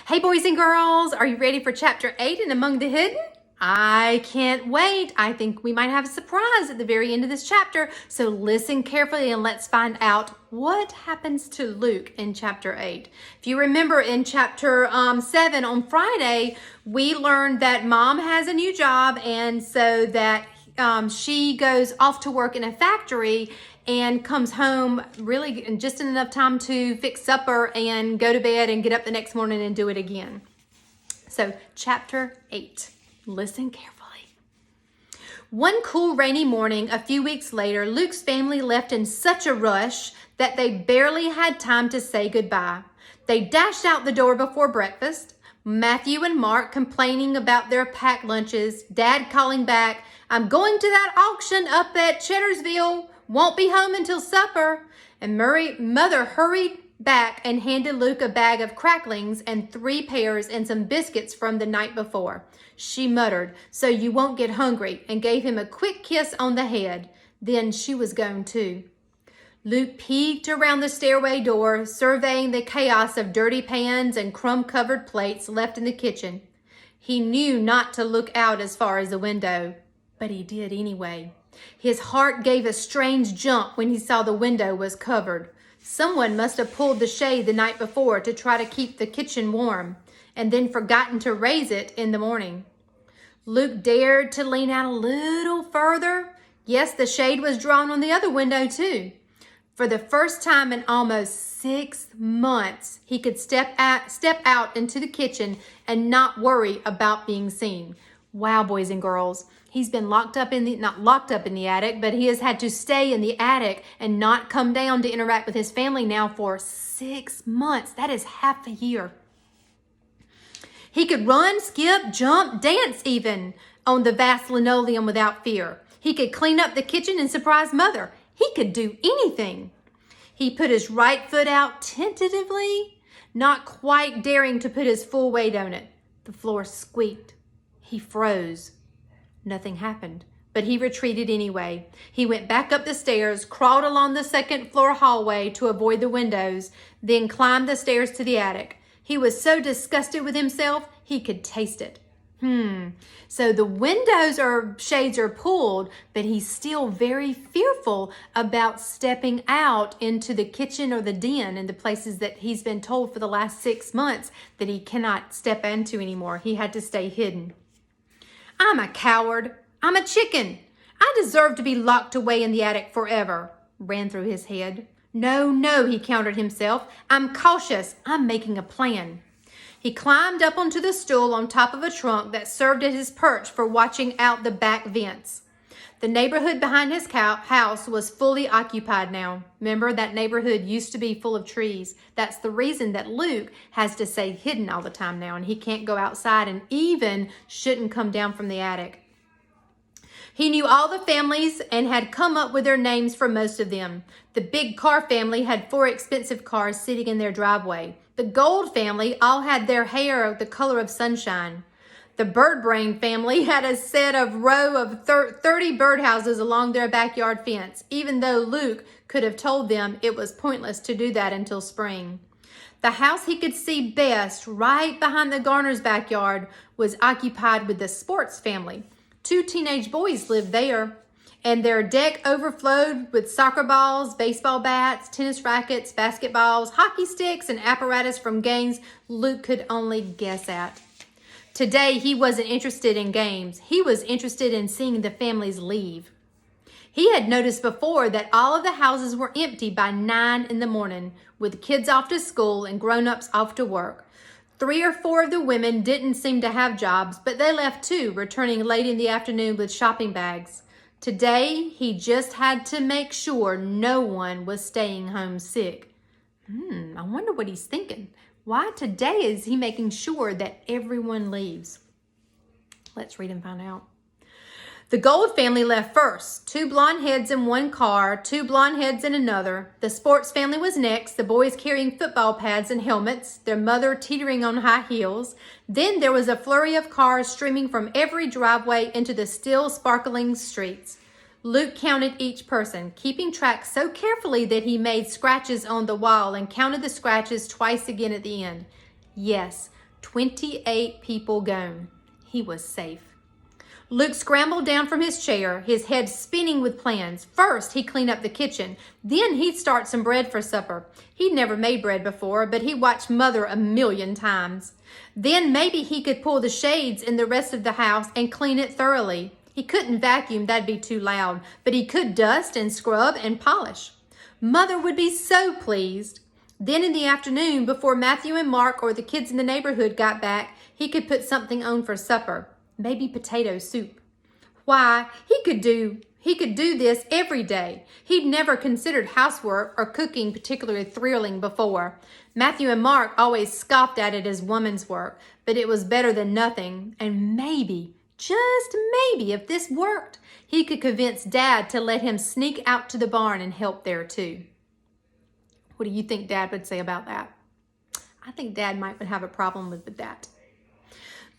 Hey boys and girls, are you ready for chapter 8 in Among the Hidden? I can't wait. I think we might have a surprise at the very end of this chapter. So listen carefully and let's find out what happens to Luke in chapter 8. If you remember in chapter 7 on Friday, we learned that mom has a new job and so that she goes off to work in a factory and comes home really just in enough time to fix supper and go to bed and get up the next morning and do it again. So chapter 8, listen carefully. One cool rainy morning a few weeks later, Luke's family left in such a rush that they barely had time to say goodbye. They dashed out the door before breakfast, Matthew and Mark complaining about their packed lunches, Dad calling back, "I'm going to that auction up at Cheddarsville. Won't be home until supper." And Mother hurried back and handed Luke a bag of cracklings and 3 pears and some biscuits from the night before. She muttered, "So you won't get hungry," and gave him a quick kiss on the head. Then she was gone too. Luke peeked around the stairway door, surveying the chaos of dirty pans and crumb-covered plates left in the kitchen. He knew not to look out as far as the window, but he did anyway. His heart gave a strange jump when he saw the window was covered. Someone must have pulled the shade the night before to try to keep the kitchen warm, and then forgotten to raise it in the morning. Luke dared to lean out a little further. Yes, the shade was drawn on the other window too. For the first time in almost 6 months, he could step out into the kitchen and not worry about being seen. Wow, boys and girls. He's been not locked up in the attic, but he has had to stay in the attic and not come down to interact with his family now for 6 months. That is half a year. He could run, skip, jump, dance even on the vast linoleum without fear. He could clean up the kitchen and surprise Mother. He could do anything. He put his right foot out tentatively, not quite daring to put his full weight on it. The floor squeaked. He froze. Nothing happened, but he retreated anyway. He went back up the stairs, crawled along the second floor hallway to avoid the windows, then climbed the stairs to the attic. He was so disgusted with himself, he could taste it. So the windows or shades are pulled, but he's still very fearful about stepping out into the kitchen or the den and the places that he's been told for the last 6 months that he cannot step into anymore. He had to stay hidden. "I'm a coward. I'm a chicken. I deserve to be locked away in the attic forever," ran through his head. No, he countered himself. "I'm cautious. I'm making a plan." He climbed up onto the stool on top of a trunk that served as his perch for watching out the back vents. The neighborhood behind his house was fully occupied now. Remember, that neighborhood used to be full of trees. That's the reason that Luke has to stay hidden all the time now, and he can't go outside and even shouldn't come down from the attic. He knew all the families and had come up with their names for most of them. The Big Car family had 4 expensive cars sitting in their driveway. The Gold family all had their hair the color of sunshine. The Bird Brain family had a row of 30 birdhouses along their backyard fence, even though Luke could have told them it was pointless to do that until spring. The house he could see best, right behind the Garner's backyard, was occupied with the Sports family. 2 teenage boys lived there, and their deck overflowed with soccer balls, baseball bats, tennis rackets, basketballs, hockey sticks, and apparatus from games Luke could only guess at. Today, he wasn't interested in games. He was interested in seeing the families leave. He had noticed before that all of the houses were empty by 9 in the morning, with kids off to school and grown-ups off to work. 3 or 4 of the women didn't seem to have jobs, but they left too, returning late in the afternoon with shopping bags. Today, he just had to make sure no one was staying home sick. I wonder what he's thinking. Why today is he making sure that everyone leaves? Let's read and find out. The Gold family left first. 2 blonde heads in one car, 2 blonde heads in another. The Sports family was next, the boys carrying football pads and helmets, their mother teetering on high heels. Then there was a flurry of cars streaming from every driveway into the still sparkling streets. Luke counted each person, keeping track so carefully that he made scratches on the wall and counted the scratches twice again at the end. Yes, 28 people gone. He was safe. Luke scrambled down from his chair, his head spinning with plans. First, he'd clean up the kitchen. Then he'd start some bread for supper. He'd never made bread before, but he watched Mother a million times. Then maybe he could pull the shades in the rest of the house and clean it thoroughly. He couldn't vacuum, that'd be too loud, but he could dust and scrub and polish. Mother would be so pleased. Then in the afternoon, before Matthew and Mark or the kids in the neighborhood got back, he could put something on for supper. Maybe potato soup. Why, he could do this every day. He'd never considered housework or cooking particularly thrilling before. Matthew and Mark always scoffed at it as woman's work, but it was better than nothing. And maybe, just maybe, if this worked, he could convince Dad to let him sneak out to the barn and help there too. What do you think Dad would say about that? I think Dad might have a problem with that.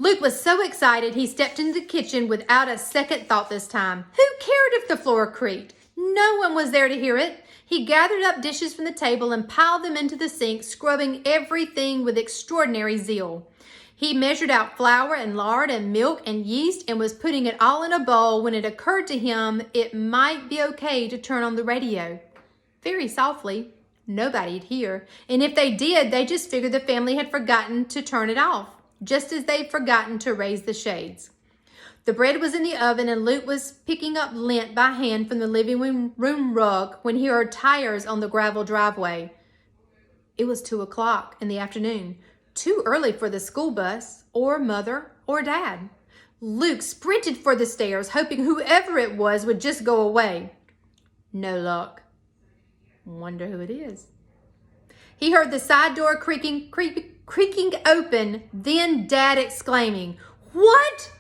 Luke was so excited he stepped into the kitchen without a second thought this time. Who cared if the floor creaked? No one was there to hear it. He gathered up dishes from the table and piled them into the sink, scrubbing everything with extraordinary zeal. He measured out flour and lard and milk and yeast and was putting it all in a bowl when it occurred to him it might be okay to turn on the radio. Very softly. Nobody'd hear. And if they did, they just figured the family had forgotten to turn it off, just as they'd forgotten to raise the shades. The bread was in the oven and Luke was picking up lint by hand from the living room rug when he heard tires on the gravel driveway. It was 2:00 in the afternoon, too early for the school bus or Mother or Dad. Luke sprinted for the stairs, hoping whoever it was would just go away. No luck. Wonder who it is. He heard the side door creaking open, then Dad exclaiming, "What?"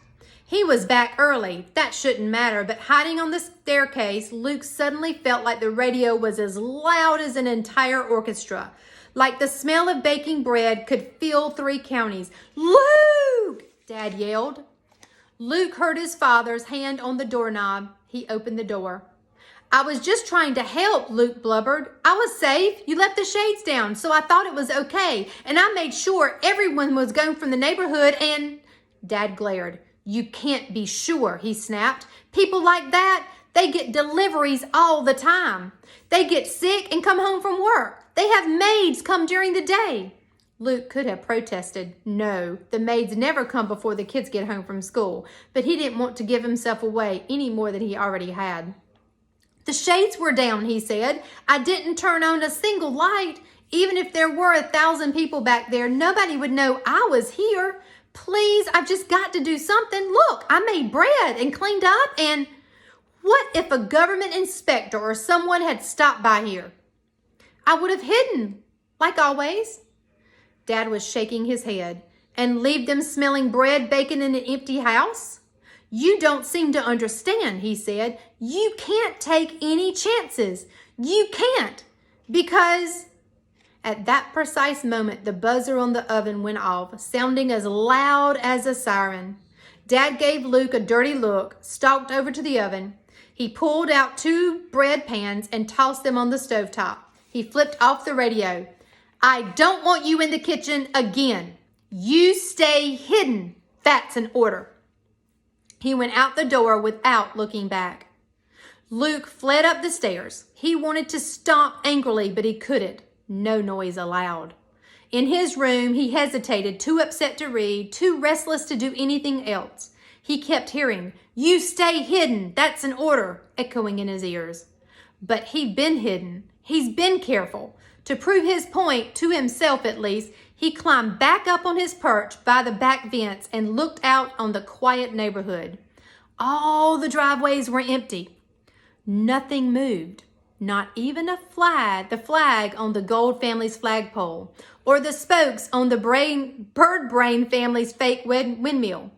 He was back early. That shouldn't matter, but hiding on the staircase, Luke suddenly felt like the radio was as loud as an entire orchestra. Like the smell of baking bread could fill 3 counties. "Luke!" Dad yelled. Luke heard his father's hand on the doorknob. He opened the door. "I was just trying to help," Luke blubbered. "I was safe. You left the shades down, so I thought it was okay. And I made sure everyone was gone from the neighborhood and—" Dad glared. "You can't be sure," he snapped. "People like that, they get deliveries all the time. They get sick and come home from work. They have maids come during the day." Luke could have protested. No, the maids never come before the kids get home from school. But he didn't want to give himself away any more than he already had. "The shades were down," he said. "I didn't turn on a single light. Even if there were 1,000 people back there, nobody would know I was here. Please, I've just got to do something. Look, I made bread and cleaned up and—" What if a government inspector or someone had stopped by here? "I would have hidden, like always." Dad was shaking his head. "And leave them smelling bread baking in an empty house? You don't seem to understand," he said. "You can't take any chances. You can't. Because—" At that precise moment, the buzzer on the oven went off, sounding as loud as a siren. Dad gave Luke a dirty look, stalked over to the oven. He pulled out 2 bread pans and tossed them on the stovetop. He flipped off the radio. "I don't want you in the kitchen again. You stay hidden. That's an order." He went out the door without looking back. Luke fled up the stairs. He wanted to stomp angrily, but he couldn't. No noise allowed. In his room, he hesitated, too upset to read, too restless to do anything else. He kept hearing, "You stay hidden. That's an order," echoing in his ears. But he'd been hidden. He's been careful. To prove his point, to himself at least, he climbed back up on his perch by the back vents and looked out on the quiet neighborhood. All the driveways were empty. Nothing moved. Not even the flag on the Gold family's flagpole, or the spokes on the Bird Brain family's fake windmill.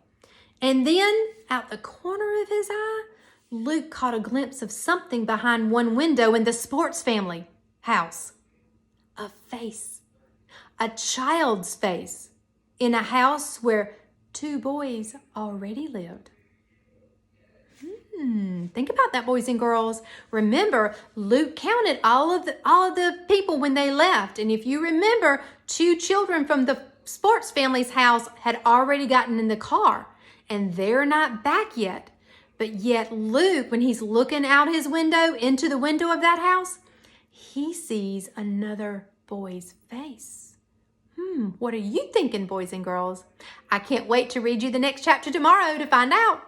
And then, out the corner of his eye, Luke caught a glimpse of something behind one window in the Sports family house. A face. A child's face. In a house where 2 boys already lived. Think about that, boys and girls. Remember, Luke counted all of the people when they left. And if you remember, 2 children from the sports family's house had already gotten in the car, and they're not back yet. But yet Luke, when he's looking out his window into the window of that house, he sees another boy's face. What are you thinking, boys and girls? I can't wait to read you the next chapter tomorrow to find out.